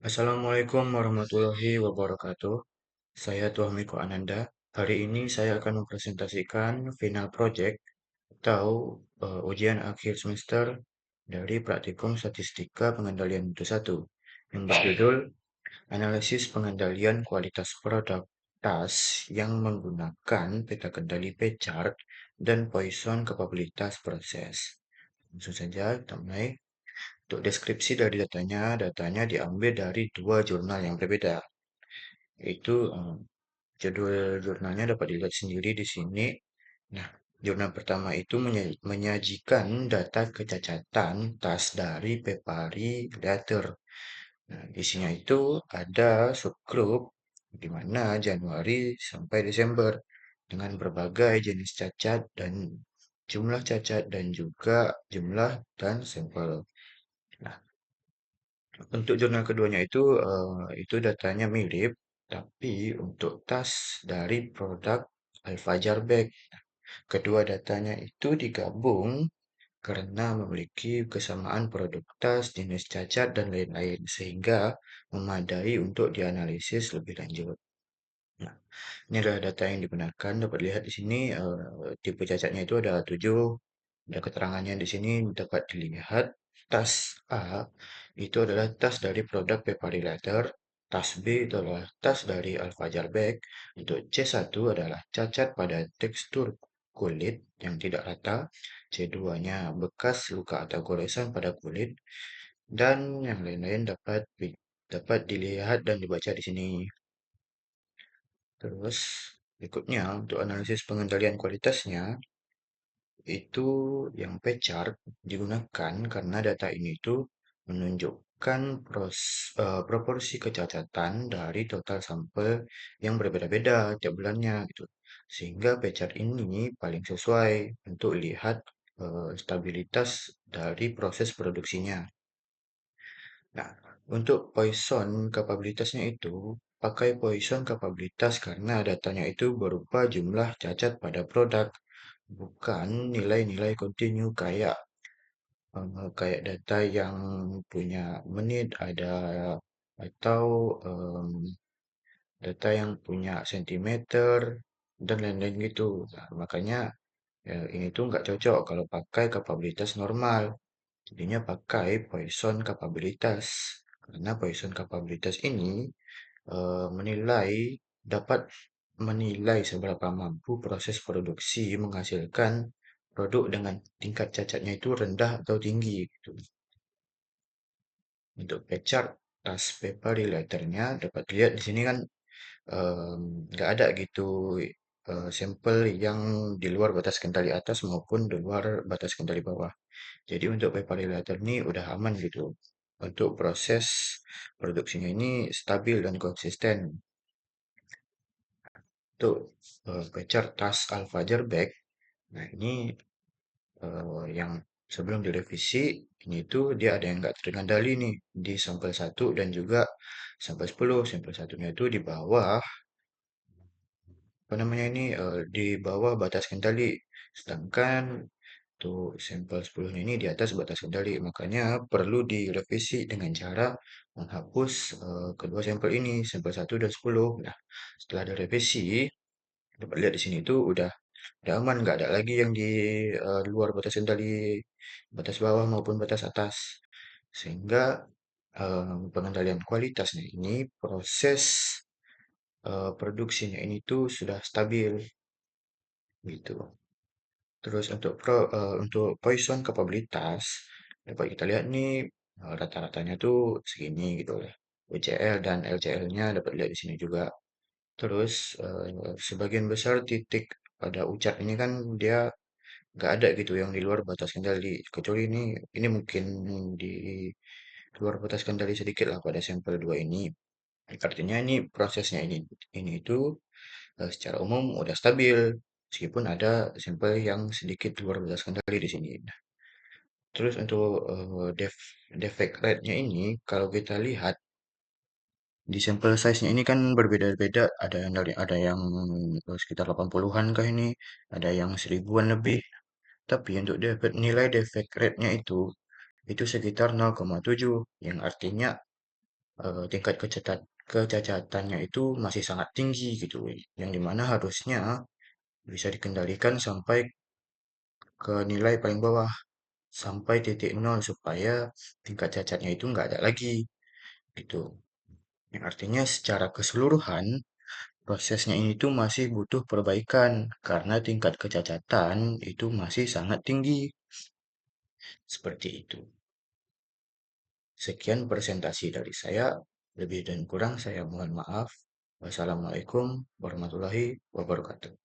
Assalamualaikum warahmatullahi wabarakatuh. Saya Tuhamiko Ananda. Hari ini saya akan mempresentasikan final project atau ujian akhir semester dari Praktikum Statistika Pengendalian Mutu 1 yang berjudul Analisis Pengendalian Kualitas Produk TAS yang menggunakan peta kendali P-chart dan Poisson kapabilitas proses. Langsung saja kita mulai. Untuk deskripsi dari datanya diambil dari dua jurnal yang berbeda. Yaitu judul jurnalnya dapat dilihat sendiri di sini. Nah, jurnal pertama itu menyajikan data kecacatan tas dari Pepari Letter. Nah, isinya itu ada subgrup di mana Januari sampai Desember dengan berbagai jenis cacat dan jumlah cacat dan juga jumlah dan sampel. Nah, untuk jurnal keduanya itu datanya mirip, tapi untuk tas dari produk Al-Fajar Bag. Kedua datanya itu digabung karena memiliki kesamaan produk tas, jenis cacat, dan lain-lain, sehingga memadai untuk dianalisis lebih lanjut. Nah, ini adalah data yang digunakan. Dapat lihat di sini tipe cacatnya itu ada 7. Ada keterangannya di sini dapat dilihat tas A itu adalah tas dari produk Pepari Leather, tas B itu adalah tas dari Al-Fajar Bag, untuk C1 adalah cacat pada tekstur kulit yang tidak rata, C2-nya bekas luka atau goresan pada kulit, dan yang lain-lain dapat dilihat dan dibaca di sini. Terus berikutnya untuk analisis pengendalian kualitasnya itu yang P-chart digunakan karena data ini itu menunjukkan proporsi kecacatan dari total sampel yang berbeda-beda tiap bulannya gitu. Sehingga P-chart ini paling sesuai untuk lihat stabilitas dari proses produksinya. Nah, untuk Poisson kapabilitasnya itu pakai Poisson kapabilitas karena datanya itu berupa jumlah cacat pada produk, bukan nilai-nilai kontinu kayak data yang punya menit ada atau data yang punya sentimeter dan lain-lain gitu. Nah, makanya ini tuh nggak cocok kalau pakai kapabilitas normal. Jadinya pakai Poisson kapabilitas. Karena Poisson kapabilitas ini menilai dapat menilai seberapa mampu proses produksi menghasilkan produk dengan tingkat cacatnya itu rendah atau tinggi gitu. Untuk pie tas paper relatornya dapat dilihat di sini kan nggak ada gitu sampel yang di luar batas kendali atas maupun di luar batas kendali bawah. Jadi untuk paper relator ini udah aman gitu. Untuk proses produksinya ini stabil dan konsisten. Untuk paper tas Al-Fajar Bag. Nah, ini yang sebelum direvisi ini tuh dia ada yang nggak terkendali nih di sampel 1 dan juga sampel 10. Sampel satunya itu di bawah apa namanya ini di bawah batas kendali. Sedangkan tuh sampel 10 ini di atas batas kendali. Makanya perlu direvisi dengan cara menghapus kedua sampel ini, sampel 1 dan 10. Nah, setelah direvisi dapat lihat di sini tuh udah aman, nggak ada lagi yang di luar batas kendali, batas bawah maupun batas atas. Sehingga pengendalian kualitasnya ini, proses produksinya ini tuh sudah stabil gitu. Terus untuk Poisson kapabilitas dapat kita lihat nih rata-ratanya tuh segini gitu ya. UCL dan LCL-nya dapat lihat di sini juga. Terus sebagian besar titik pada ucat ini kan dia nggak ada gitu yang di luar batas kendali, kecuali ini mungkin di luar batas kendali sedikit lah pada sampel 2 ini. Artinya ini prosesnya ini itu secara umum udah stabil meskipun ada sampel yang sedikit luar batas kendali di sini. Nah, terus untuk defect rate-nya ini kalau kita lihat di sampel size-nya ini kan berbeda-beda, ada yang sekitar 80-an kah ini, ada yang 1000-an lebih. Tapi untuk nilai defect rate-nya itu sekitar 0,7, yang artinya tingkat kecacatannya itu masih sangat tinggi gitu, yang dimana harusnya bisa dikendalikan sampai ke nilai paling bawah, sampai titik nol supaya tingkat cacatnya itu nggak ada lagi gitu. Yang artinya secara keseluruhan prosesnya ini tuh masih butuh perbaikan karena tingkat kecacatan itu masih sangat tinggi. Seperti itu. Sekian presentasi dari saya. Lebih dan kurang saya mohon maaf. Wassalamualaikum warahmatullahi wabarakatuh.